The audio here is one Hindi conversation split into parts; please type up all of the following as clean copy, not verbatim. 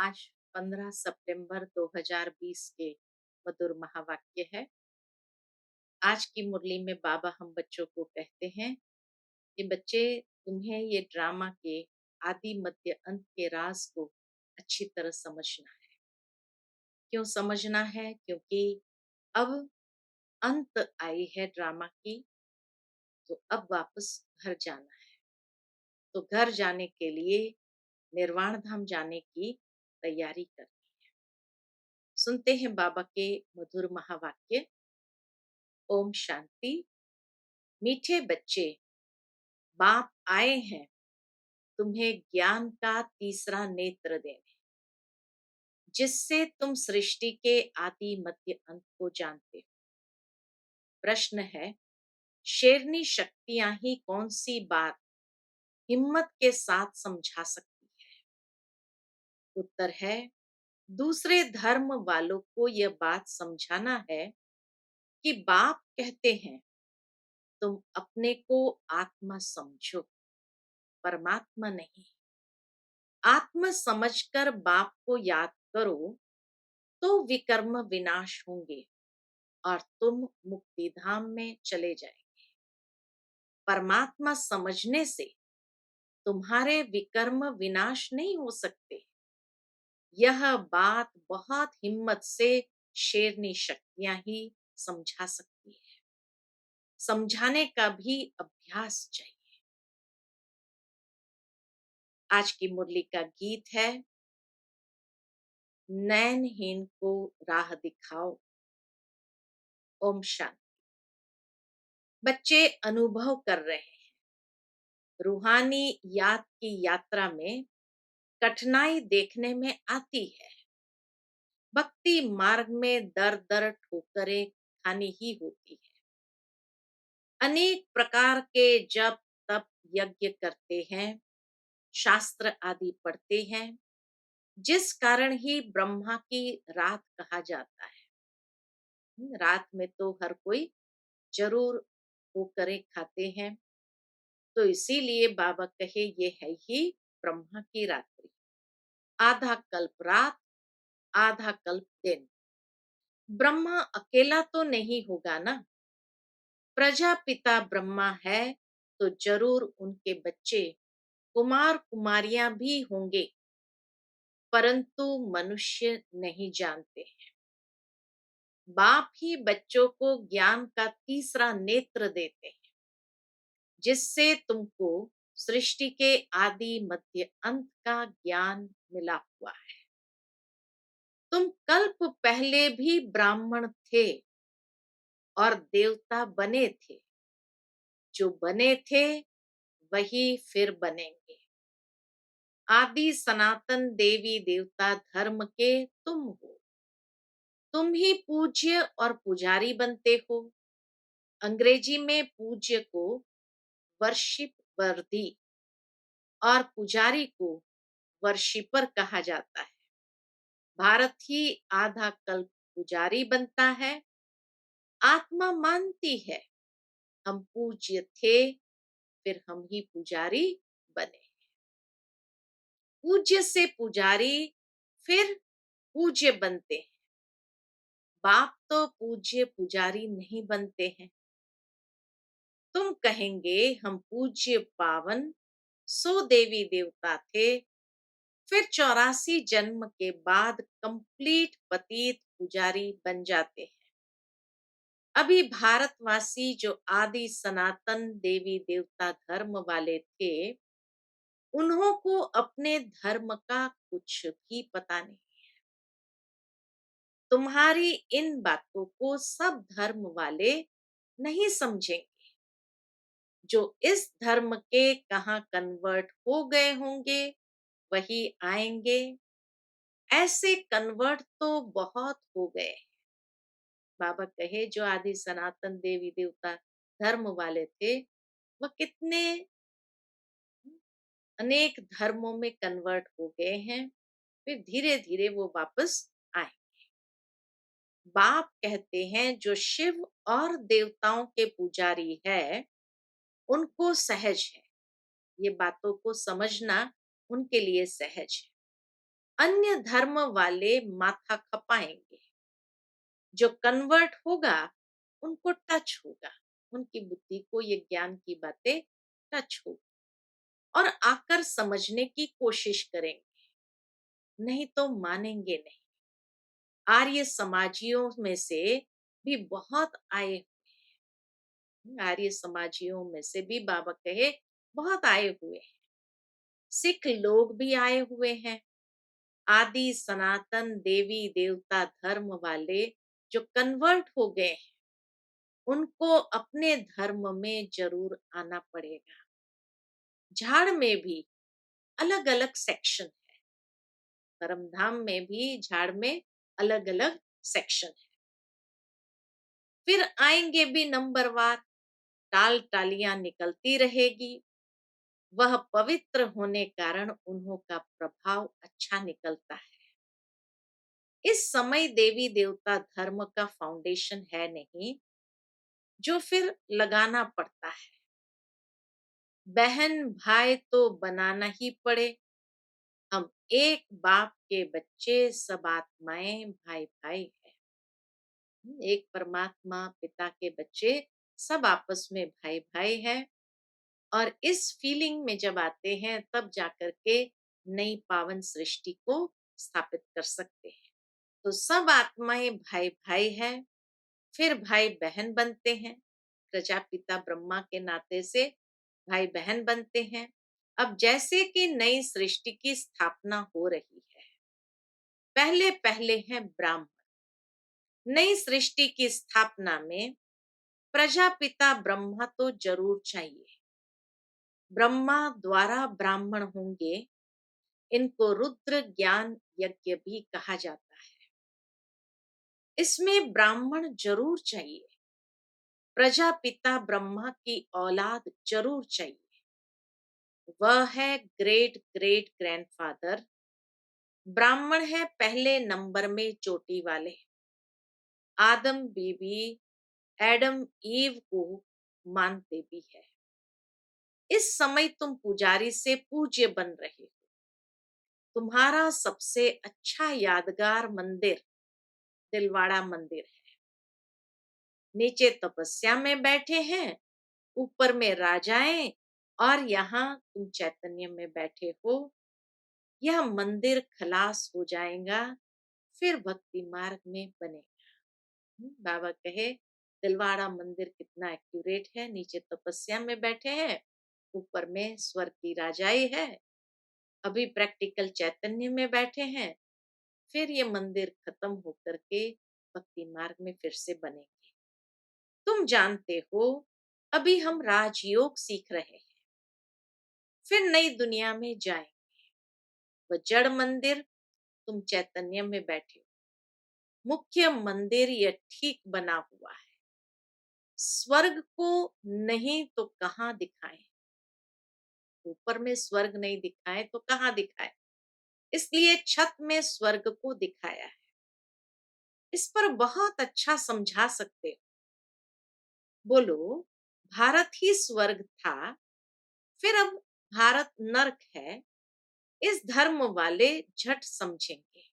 आज 15 सितंबर 2020 के मधुर महावाक्य है। आज की मुरली में बाबा हम बच्चों को कहते हैं कि बच्चे, तुम्हें ये ड्रामा के आदि मध्य अंत के राज को अच्छी तरह समझना है। क्यों समझना है? क्योंकि अब अंत आई है ड्रामा की, तो अब वापस घर जाना है। तो घर जाने के लिए निर्वाण धाम जाने की तैयारी करनी है। सुनते हैं बाबा के मधुर महावाक्य। ओम शांति। मीठे बच्चे, बाप आए हैं तुम्हें ज्ञान का तीसरा नेत्र देने, जिससे तुम सृष्टि के आदि मध्य अंत को जानते हो। प्रश्न है, शेरनी शक्तियां ही कौन सी बात हिम्मत के साथ समझा सकती है? उत्तर है, दूसरे धर्म वालों को यह बात समझाना है कि बाप कहते हैं तुम अपने को आत्मा समझो, परमात्मा नहीं। आत्मा समझकर बाप को याद करो तो विकर्म विनाश होंगे और तुम मुक्ति धाम में चले जाएंगे। परमात्मा समझने से तुम्हारे विकर्म विनाश नहीं हो सकते। यह बात बहुत हिम्मत से शेरनी शक्तियां ही समझा सकती है। समझाने का भी अभ्यास चाहिए। आज की मुरली का गीत है, नैनहीन को राह दिखाओ। ओम शांति। बच्चे अनुभव कर रहे हैं, रूहानी याद की यात्रा में कठिनाई देखने में आती है। भक्ति मार्ग में दर दर ठोकरें खानी ही होती है। अनेक प्रकार के जप तप यज्ञ करते हैं, शास्त्र आदि पढ़ते हैं, जिस कारण ही ब्रह्मा की रात कहा जाता है। रात में तो हर कोई जरूर ठोकरें खाते हैं। तो इसीलिए बाबा कहे ये है ही ब्रह्मा की रात्रि। आधा कल्प रात, आधा कल्प दिन। ब्रह्मा अकेला तो नहीं होगा ना। प्रजापिता ब्रह्मा है तो जरूर उनके बच्चे कुमार कुमारियां भी होंगे, परंतु मनुष्य नहीं जानते हैं। बाप ही बच्चों को ज्ञान का तीसरा नेत्र देते हैं, जिससे तुमको सृष्टि के आदि मध्य अंत का ज्ञान मिला हुआ है। तुम कल्प पहले भी ब्राह्मण थे और देवता बने थे। जो बने थे वही फिर बनेंगे। आदि सनातन देवी देवता धर्म के तुम हो। तुम ही पूज्य और पुजारी बनते हो। अंग्रेजी में पूज्य को वर्शिप वर्दी और पुजारी को वर्शिपर कहा जाता है। भारत ही आधा कल्प पुजारी बनता है। आत्मा मानती है हम पूज्य थे, फिर हम ही पुजारी बने। पूज्य से पुजारी, फिर पूज्य बनते हैं। बाप तो पूज्य पुजारी नहीं बनते हैं। तुम कहेंगे हम पूज्य पावन सो देवी देवता थे, फिर 84 जन्म के बाद कंप्लीट पतित पुजारी बन जाते हैं। अभी भारतवासी जो आदि सनातन देवी देवता धर्म वाले थे, उन्हों को अपने धर्म का कुछ भी पता नहीं। तुम्हारी इन बातों को सब धर्म वाले नहीं समझेंगे। जो इस धर्म के कहाँ कन्वर्ट हो गए होंगे वही आएंगे। ऐसे कन्वर्ट तो बहुत हो गए। बाबा कहे जो आदि सनातन देवी देवता धर्म वाले थे, वह कितने अनेक धर्मों में कन्वर्ट हो गए हैं। फिर धीरे धीरे वो वापस आए। बाप कहते हैं जो शिव और देवताओं के पुजारी है, उनको सहज है। ये बातों को समझना उनके लिए सहज है। अन्य धर्म वाले माथा खपाएंगे। जो कन्वर्ट होगा उनको टच होगा, उनकी बुद्धि को ये ज्ञान की बातें टच होगी और आकर समझने की कोशिश करेंगे, नहीं तो मानेंगे नहीं। आर्य समाजियों में से भी बहुत आए, आर्य समाजियों में से भी बाबा कहे बहुत आए हुए हैं। सिख लोग भी आए हुए हैं। आदि सनातन देवी देवता धर्म वाले जो कन्वर्ट हो गए हैं, उनको अपने धर्म में जरूर आना पड़ेगा। झाड़ में भी अलग अलग सेक्शन है, परमधाम में भी झाड़ में अलग अलग सेक्शन है। फिर आएंगे भी नंबरवार, टाल टालियां निकलती रहेगी। वह पवित्र होने कारण उन्हों का प्रभाव अच्छा निकलता है। इस समय देवी देवता धर्म का फाउंडेशन है नहीं, जो फिर लगाना पड़ता है। बहन भाई तो बनाना ही पड़े। हम एक बाप के बच्चे, सब आत्माएं भाई भाई है। एक परमात्मा पिता के बच्चे, सब आपस में भाई भाई है। और इस फीलिंग में जब आते हैं तब जाकर के नई पावन सृष्टि को स्थापित कर सकते हैं। तो सब आत्माएं भाई भाई है, फिर भाई बहन बनते हैं। प्रजापिता ब्रह्मा के नाते से भाई बहन बनते हैं। अब जैसे कि नई सृष्टि की स्थापना हो रही है, पहले पहले हैं ब्राह्मण। नई सृष्टि की स्थापना में प्रजापिता ब्रह्मा तो जरूर चाहिए। ब्रह्मा द्वारा ब्राह्मण होंगे, इनको रुद्र ज्ञान यज्ञ भी कहा जाता है। इसमें ब्राह्मण जरूर चाहिए, प्रजापिता ब्रह्मा की औलाद जरूर चाहिए। वह है ग्रेट ग्रेट ग्रैंडफादर। ब्राह्मण है पहले नंबर में चोटी वाले। आदम बीबी एडम ईव को मानते भी है। इस समय तुम पुजारी से पूज्य बन रहे हो। तुम्हारा सबसे अच्छा यादगार मंदिर दिलवाड़ा मंदिर है। नीचे तपस्या में बैठे हैं, ऊपर में राजाएं, और यहाँ तुम चैतन्य में बैठे हो। यह मंदिर खलास हो जाएगा, फिर भक्ति मार्ग में बनेगा। बाबा कहे दिलवाड़ा मंदिर कितना एक्यूरेट है। नीचे तपस्या में बैठे हैं, ऊपर में स्वर्ग की राजाई है। अभी प्रैक्टिकल चैतन्य में बैठे हैं, फिर ये मंदिर खत्म होकर के भक्ति मार्ग में फिर से बनेंगे। तुम जानते हो अभी हम राजयोग सीख रहे हैं, फिर नई दुनिया में जाएंगे। वह जड़ मंदिर, तुम चैतन्य में बैठे हो। मुख्य मंदिर यह ठीक बना हुआ है। स्वर्ग को नहीं तो कहाँ दिखाएं? ऊपर में स्वर्ग नहीं दिखाए तो कहाँ दिखाए? इसलिए छत में स्वर्ग को दिखाया है। इस पर बहुत अच्छा समझा सकते हो। बोलो, भारत ही स्वर्ग था, फिर अब भारत नरक है। इस धर्म वाले झट समझेंगे।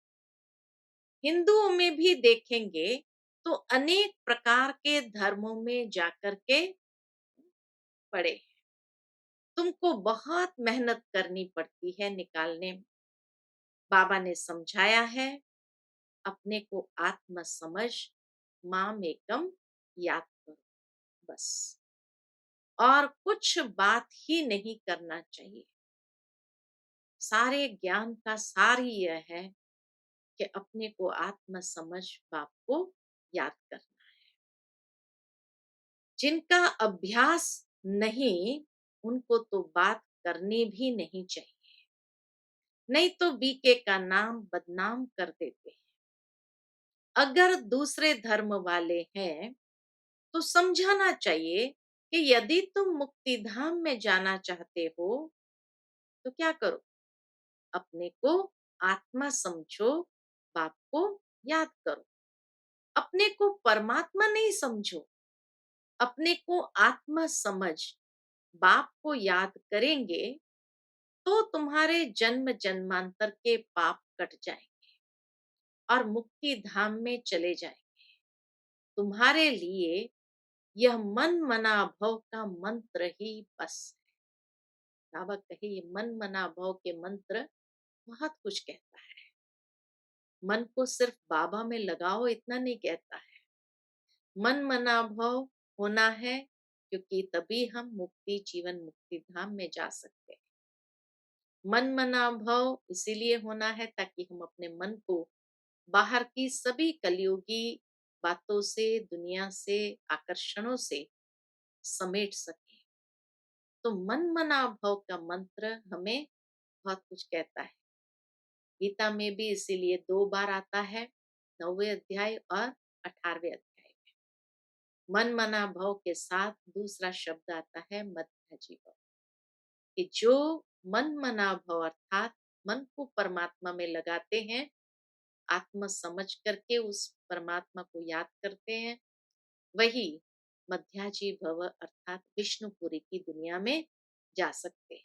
हिंदुओं में भी देखेंगे तो अनेक प्रकार के धर्मों में जाकर के पड़े। तुमको बहुत मेहनत करनी पड़ती है निकालने में। बाबा ने समझाया है, अपने को आत्म समझ, माम एकम याद करो, बस। और कुछ बात ही नहीं करना चाहिए। सारे ज्ञान का सार ही यह है कि अपने को आत्म समझ बाप को याद करना है। जिनका अभ्यास नहीं, उनको तो बात करनी भी नहीं चाहिए, नहीं तो बीके का नाम बदनाम कर देते हैं। अगर दूसरे धर्म वाले हैं तो समझाना चाहिए कि यदि तुम मुक्ति धाम में जाना चाहते हो तो क्या करो, अपने को आत्मा समझो, बाप को याद करो। अपने को परमात्मा नहीं समझो, अपने को आत्मा समझ बाप को याद करेंगे तो तुम्हारे जन्म जन्मांतर के पाप कट जाएंगे और मुक्ति धाम में चले जाएंगे। तुम्हारे लिए यह मन मना भव का मंत्र ही बस है। बाबा कहे ये मन मना भव के मंत्र बहुत कुछ कहता है। मन को सिर्फ बाबा में लगाओ इतना नहीं कहता है। मन मना भव होना है, क्योंकि तभी हम मुक्ति जीवन मुक्ति धाम में जा सकते हैं। मन मना भव इसीलिए होना है ताकि हम अपने मन को बाहर की सभी कलयुगी बातों से, दुनिया से, आकर्षणों से समेट सके। तो मन मना भव का मंत्र हमें बहुत कुछ कहता है। गीता में भी इसीलिए 2 बार आता है, 9वें अध्याय और 18वें अध्याय में। मन मना भव के साथ दूसरा शब्द आता है मध्याजी भव, कि जो मन मना भव अर्थात मन को परमात्मा में लगाते हैं, आत्मा समझ करके उस परमात्मा को याद करते हैं, वही मध्याजी भव अर्थात विष्णुपुरी की दुनिया में जा सकते हैं।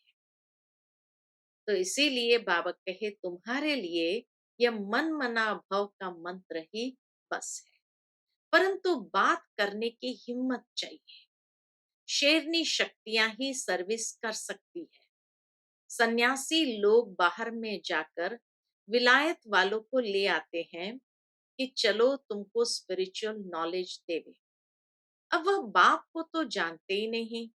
तो इसीलिए बाबा कहे तुम्हारे लिए यह मन मना भव का मंत्र ही बस है। परंतु बात करने की हिम्मत चाहिए। शेरनी शक्तियां ही सर्विस कर सकती है। सन्यासी लोग बाहर में जाकर विलायत वालों को ले आते हैं कि चलो तुमको स्पिरिचुअल नॉलेज देवे। अब वह बाप को तो जानते ही नहीं,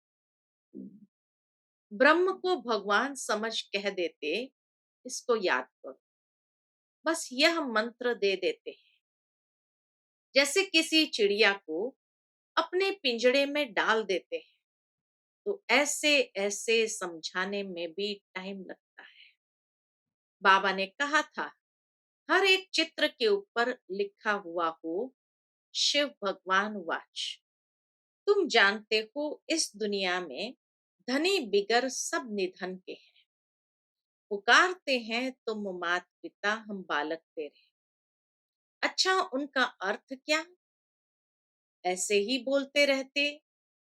ब्रह्म को भगवान समझ कह देते इसको याद करो, बस यह मंत्र दे देते हैं। जैसे किसी चिड़िया को अपने पिंजड़े में डाल देते हैं, तो ऐसे ऐसे समझाने में भी टाइम लगता है। बाबा ने कहा था हर एक चित्र के ऊपर लिखा हुआ हो शिव भगवान वाच। तुम जानते हो इस दुनिया में धनी बिगर सब निधन के हैं। पुकारते हैं तुम मात पिता हम बालक तेरे। अच्छा उनका अर्थ क्या? ऐसे ही बोलते रहते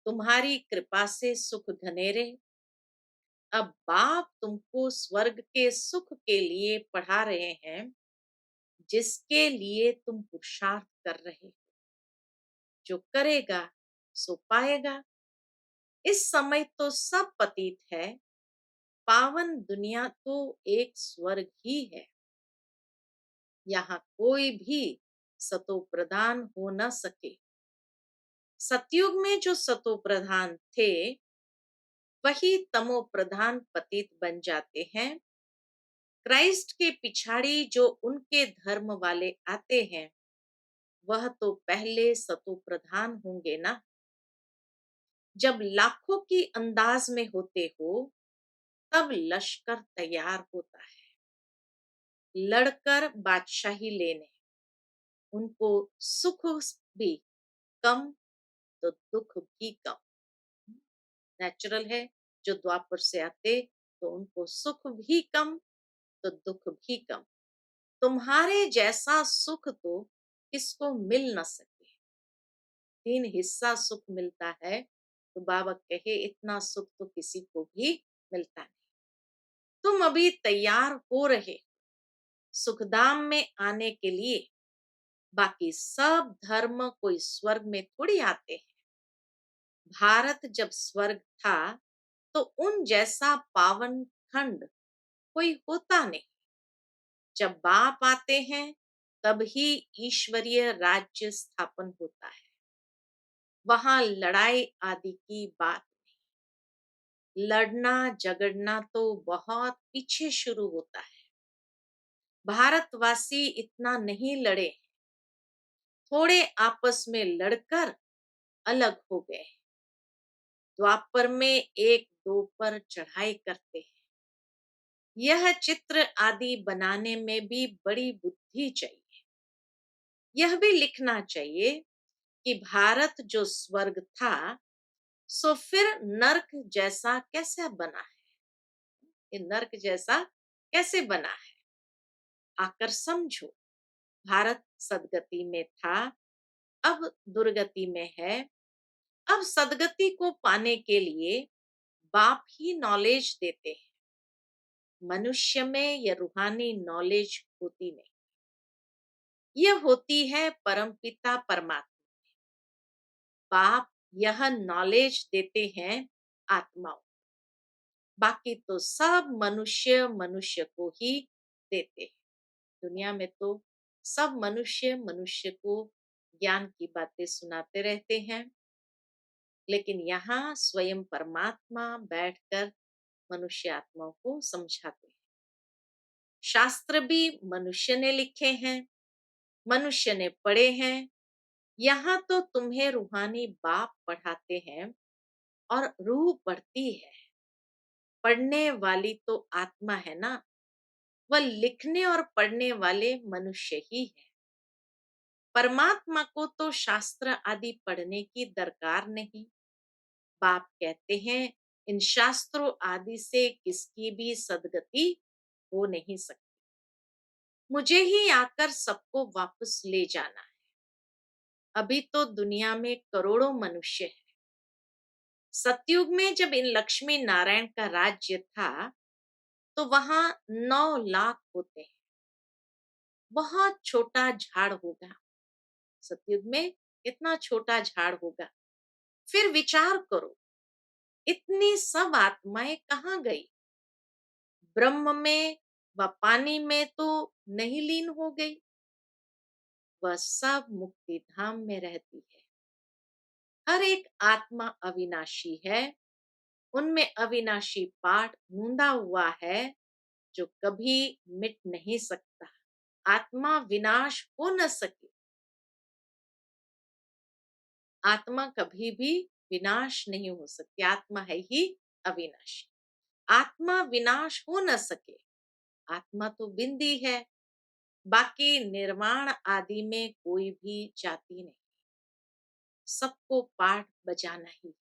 तुम्हारी कृपा से सुख घनेरे। अब बाप तुमको स्वर्ग के सुख के लिए पढ़ा रहे हैं, जिसके लिए तुम पुरुषार्थ कर रहे हो। जो करेगा सो पाएगा। इस समय तो सब पतित है, पावन दुनिया तो एक स्वर्ग ही है। यहाँ कोई भी सतो प्रधान हो न सके। सतयुग में जो सतो प्रधान थे वही तमो प्रधान पतित बन जाते हैं। क्राइस्ट के पिछाड़ी जो उनके धर्म वाले आते हैं वह तो पहले सतो प्रधान होंगे ना। जब लाखों की अंदाज में होते हो तब लश्कर तैयार होता है लड़कर बादशाही लेने। उनको सुख भी कम तो दुख भी कम। नेचुरल है, जो द्वापर से आते तो उनको सुख भी कम तो दुख भी कम। तुम्हारे जैसा सुख तो किसको मिल न सके। 3 हिस्सा सुख मिलता है, तो बाबा कहे इतना सुख तो किसी को भी मिलता नहीं। तुम अभी तैयार हो रहे सुखधाम में आने के लिए। बाकी सब धर्म कोई स्वर्ग में थोड़ी आते हैं। भारत जब स्वर्ग था तो उन जैसा पावन खंड कोई होता नहीं। जब बाप आते हैं तब ही ईश्वरीय राज्य स्थापन होता है। वहां लड़ाई आदि की बात नहीं। लड़ना झगड़ना तो बहुत पीछे शुरू होता है। भारतवासी इतना नहीं लड़े, थोड़े आपस में लड़कर अलग हो गए। द्वापर में एक दो पर चढ़ाई करते हैं। यह चित्र आदि बनाने में भी बड़ी बुद्धि चाहिए। यह भी लिखना चाहिए कि भारत जो स्वर्ग था सो फिर नर्क जैसा कैसे बना है। ये नर्क जैसा कैसे बना है, आकर समझो। भारत सदगति में था, अब दुर्गति में है। अब सदगति को पाने के लिए बाप ही नॉलेज देते हैं। मनुष्य में यह रूहानी नॉलेज होती नहीं, यह होती है परमपिता परमात्मा। बाप यह नॉलेज देते हैं आत्माओं, बाकी तो सब मनुष्य मनुष्य को ही देते हैं। दुनिया में तो सब मनुष्य मनुष्य को ज्ञान की बातें सुनाते रहते हैं, लेकिन यहाँ स्वयं परमात्मा बैठकर मनुष्य आत्माओं को समझाते हैं। शास्त्र भी मनुष्य ने लिखे हैं, मनुष्य ने पढ़े हैं। यहाँ तो तुम्हें रूहानी बाप पढ़ाते हैं और रूह पढ़ती है। पढ़ने वाली तो आत्मा है ना, वह लिखने और पढ़ने वाले मनुष्य ही है। परमात्मा को तो शास्त्र आदि पढ़ने की दरकार नहीं। बाप कहते हैं इन शास्त्रों आदि से किसकी भी सदगति हो नहीं सकती। मुझे ही आकर सबको वापस ले जाना है। अभी तो दुनिया में करोड़ों मनुष्य हैं। सतयुग में जब इन लक्ष्मी नारायण का राज्य था, तो वहां 9 लाख होते हैं। बहुत छोटा झाड़ होगा। सतयुग में इतना छोटा झाड़ होगा। फिर विचार करो, इतनी सब आत्माएं कहाँ गई? ब्रह्म में व पानी में तो नहीं लीन हो गई? वह सब मुक्ति धाम में रहती है। हर एक आत्मा अविनाशी है। उनमें अविनाशी पाठ गूंदा हुआ है, जो कभी मिट नहीं सकता। आत्मा विनाश हो न सके। आत्मा कभी भी विनाश नहीं हो सकती। आत्मा है ही अविनाशी। आत्मा विनाश हो न सके। आत्मा तो बिंदी है। बाकी निर्वाण आदि में कोई भी जाति नहीं। सबको पाठ बजाना ही है।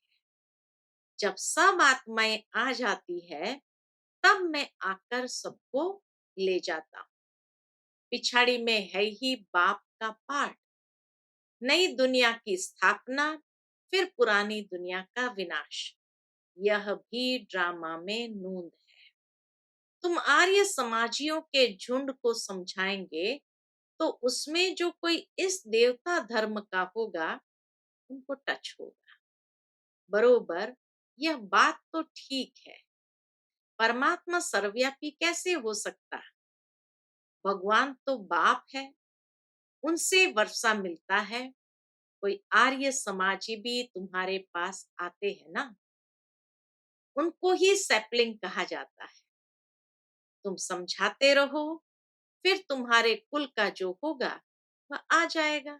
जब सब आत्माएं आ जाती है, तब मैं आकर सबको ले जाता हूँ। पिछाड़ी में है ही बाप का पाठ। नई दुनिया की स्थापना, फिर पुरानी दुनिया का विनाश। यह भी ड्रामा में नूंद है। तुम आर्य समाजियों के झुंड को समझाएंगे, तो उसमें जो कोई इस देवता धर्म का होगा, उनको टच होगा। बरोबर, यह बात तो ठीक है। परमात्मा सर्वव्यापी कैसे हो सकता? भगवान तो बाप है, उनसे वर्षा मिलता है। कोई आर्य समाजी भी तुम्हारे पास आते हैं ना, उनको ही सैपलिंग कहा जाता है। तुम समझाते रहो, फिर तुम्हारे कुल का जो होगा वह आ जाएगा।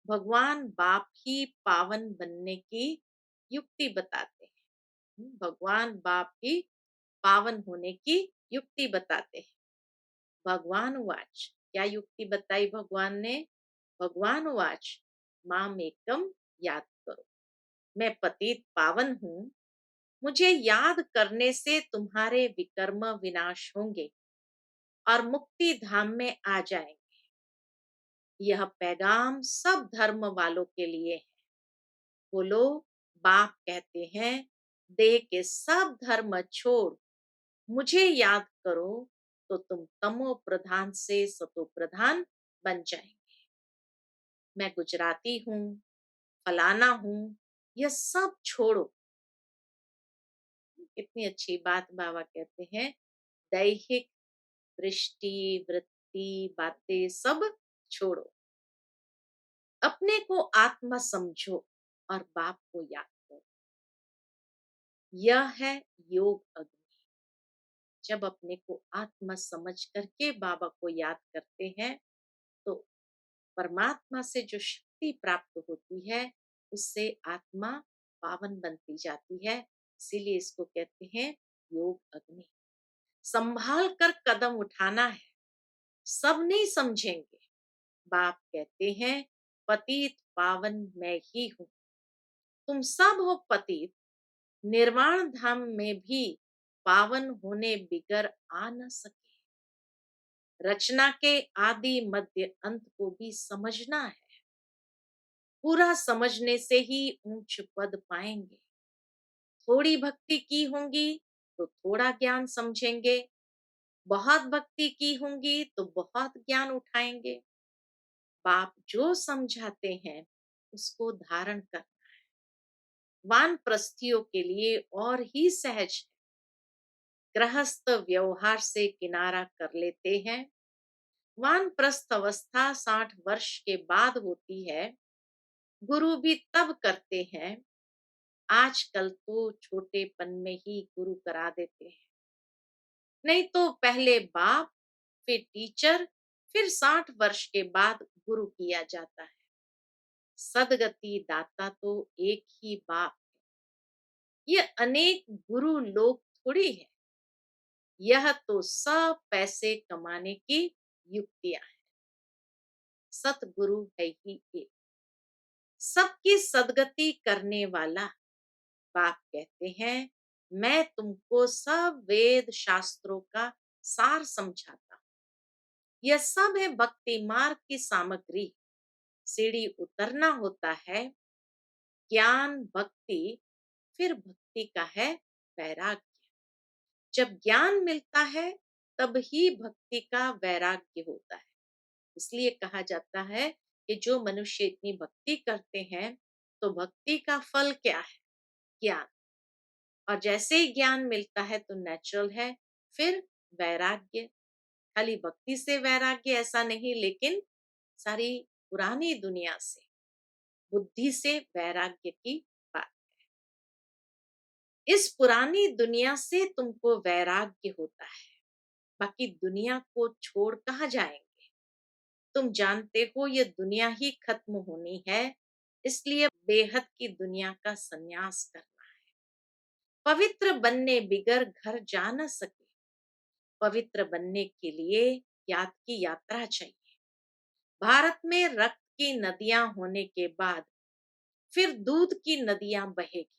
भगवान बाप ही पावन बनने की युक्ति बताते हैं। भगवान बाप ही पावन होने की युक्ति बताते हैं। भगवान वाच, क्या युक्ति बताई भगवान ने? भगवान वाच, माम एकम याद करो। मैं पतित पावन हूँ। मुझे याद करने से तुम्हारे विकर्म विनाश होंगे और मुक्ति धाम में आ जाएंगे। यह पैगाम सब धर्म वालों के लिए है। बोलो, बाप कहते हैं देह के सब धर्म छोड़ मुझे याद करो, तो तुम तमो प्रधान से सतो प्रधान बन जाएंगे। मैं गुजराती हूँ, फलाना हूँ, यह सब छोड़ो। कितनी अच्छी बात बाबा कहते हैं। दैहिक दृष्टि वृत्ति बातें सब छोड़ो, अपने को आत्मा समझो और बाप को याद करो। यह है योग अग्नि। जब अपने को आत्मा समझ करके बाबा को याद करते हैं, तो परमात्मा से जो शक्ति प्राप्त होती है, उससे आत्मा पावन बनती जाती है। इसीलिए इसको कहते हैं योग अग्नि। संभाल कर कदम उठाना है। सब नहीं समझेंगे। बाप कहते हैं पतित पावन मैं ही हूँ। तुम सब हो पतित। निर्वाण धाम में भी पावन होने बिगर आ न सके। रचना के आदि मध्य अंत को भी समझना है। पूरा समझने से ही ऊंच पद पाएंगे। थोड़ी भक्ति की होंगी तो थोड़ा ज्ञान समझेंगे। बहुत भक्ति की होंगी तो बहुत ज्ञान उठाएंगे। बाप जो समझाते हैं उसको धारण कर। वानप्रस्थियों के लिए और ही सहज है। गृहस्थ व्यवहार से किनारा कर लेते हैं। वानप्रस्थ अवस्था 60 वर्ष के बाद होती है। गुरु भी तब करते हैं। आजकल तो छोटेपन में ही गुरु करा देते हैं। नहीं तो पहले बाप, फिर टीचर, फिर 60 वर्ष के बाद गुरु किया जाता है। सदगति दाता तो एक ही बाप। ये अनेक गुरु लोग थोड़ी है। यह तो सब पैसे कमाने की युक्तियां हैं। सतगुरु है ही एक, सबकी सदगति करने वाला। बाप कहते हैं, मैं तुमको सब वेद शास्त्रों का सार समझाता हूं। यह सब है भक्ति मार्ग की सामग्री। सीढ़ी उतरना होता है। ज्ञान भक्ति, फिर भक्ति का है वैराग्य। जब ज्ञान मिलता है तब ही भक्ति का वैराग्य होता है। इसलिए कहा जाता है कि जो मनुष्य इतनी भक्ति करते हैं तो भक्ति का फल क्या है? ज्ञान। और जैसे ही ज्ञान मिलता है तो नेचुरल है फिर वैराग्य। खाली भक्ति से वैराग्य ऐसा नहीं, लेकिन सारी पुरानी दुनिया से, बुद्धि से वैराग्य की बात। इस पुरानी दुनिया से तुमको वैराग्य होता है। बाकी दुनिया को छोड़ कहाँ जाएंगे? तुम जानते हो ये दुनिया ही खत्म होनी है। इसलिए बेहद की दुनिया का संन्यास करना है। पवित्र बनने बिगर घर जा न सके। पवित्र बनने के लिए याद की यात्रा चाहिए। भारत में रक्त की नदियां होने के बाद फिर दूध की नदियां बहेगी।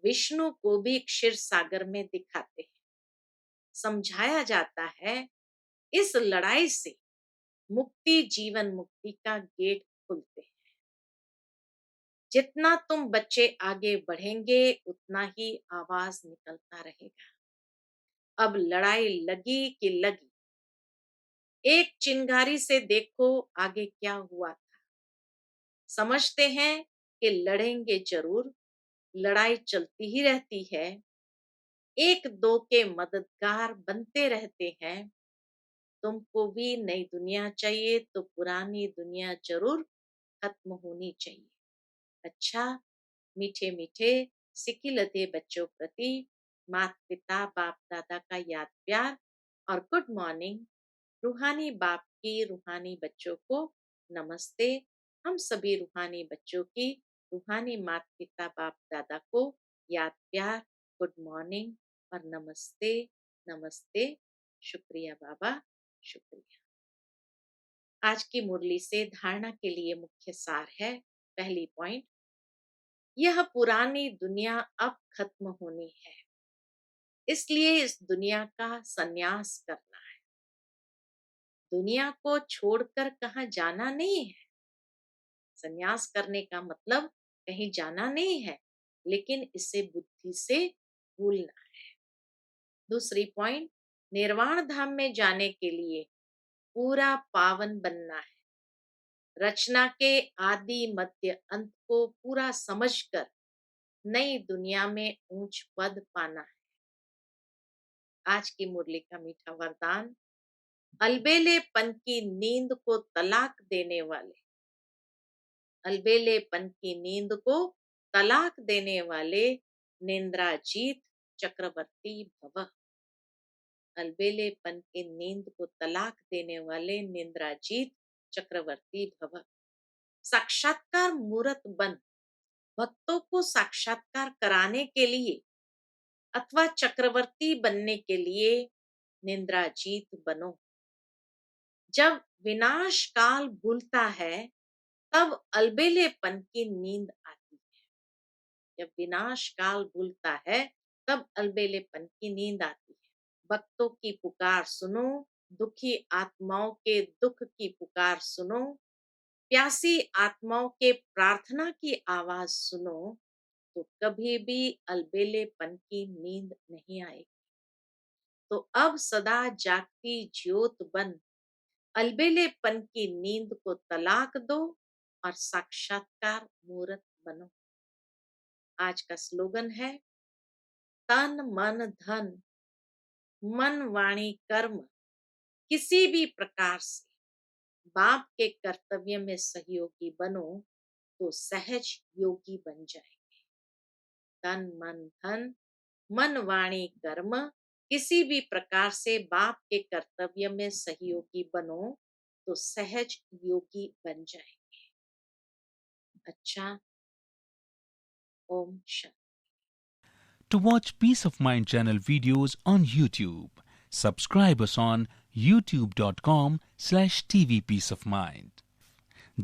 विष्णु को भी क्षीर सागर में दिखाते हैं। समझाया जाता है इस लड़ाई से मुक्ति, जीवन मुक्ति का गेट खुलते हैं। जितना तुम बच्चे आगे बढ़ेंगे उतना ही आवाज निकलता रहेगा। अब लड़ाई लगी कि लगी। एक चिंगारी से देखो आगे क्या हुआ था। समझते हैं कि लड़ेंगे जरूर। लड़ाई चलती ही रहती है। एक दो के मददगार बनते रहते हैं। तुमको भी नई दुनिया चाहिए तो पुरानी दुनिया जरूर खत्म होनी चाहिए। अच्छा, मीठे मीठे सिकिलते बच्चों प्रति माता पिता बाप दादा का याद प्यार और गुड मॉर्निंग। रूहानी बाप की रूहानी बच्चों को नमस्ते। हम सभी रूहानी बच्चों की रूहानी माता पिता बाप दादा को याद प्यार, गुड मॉर्निंग और नमस्ते। नमस्ते। शुक्रिया बाबा, शुक्रिया। आज की मुरली से धारणा के लिए मुख्य सार है। पहली पॉइंट, यह पुरानी दुनिया अब खत्म होनी है। इसलिए इस दुनिया का संन्यास करना है। दुनिया को छोड़कर कहाँ जाना नहीं है। संन्यास करने का मतलब कहीं जाना नहीं है, लेकिन इसे बुद्धि से भूलना है। दूसरी पॉइंट, निर्वाण धाम में जाने के लिए पूरा पावन बनना है। रचना के आदि मध्य अंत को पूरा समझकर नई दुनिया में ऊंच पद पाना है। आज की मुरली का मीठा वरदान, अलबेलेपन की नींद को तलाक देने वाले, अलबेलेपन की नींद को तलाक देने वाले निंद्राजीत चक्रवर्ती भव। अलबेलेपन की नींद को तलाक देने वाले निंद्राजीत चक्रवर्ती भव। साक्षात्कार मूर्त बन भक्तों को साक्षात्कार कराने के लिए अथवा चक्रवर्ती बनने के लिए निंद्राजीत बनो। जब विनाश काल भूलता है तब अलबेलेपन की नींद आती है। जब विनाश काल भूलता है तब अलबेलेपन की नींद आती है। भक्तों की पुकार सुनो, दुखी आत्माओं के दुख की पुकार सुनो, प्यासी आत्माओं के प्रार्थना की आवाज सुनो, तो कभी भी अलबेलेपन की नींद नहीं आएगी। तो अब सदा जागती ज्योत बन अलबेलेपन की नींद को तलाक दो और साक्षात्कार मूर्त बनो। आज का स्लोगन है तन मन धन मन वाणी कर्म किसी भी प्रकार से बाप के कर्तव्य में सहयोगी बनो तो सहज योगी बन जाए। तन मन धन मन वाणी कर्म किसी भी प्रकार से बाप के कर्तव्य में सहयोगी बनो तो सहज योगी बन जाएंगे। अच्छा, Om Shanti. To watch Peace of Mind channel videos on YouTube, subscribe us on youtube.com/tvpeaceofmind.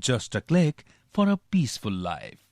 Just a click for a peaceful life.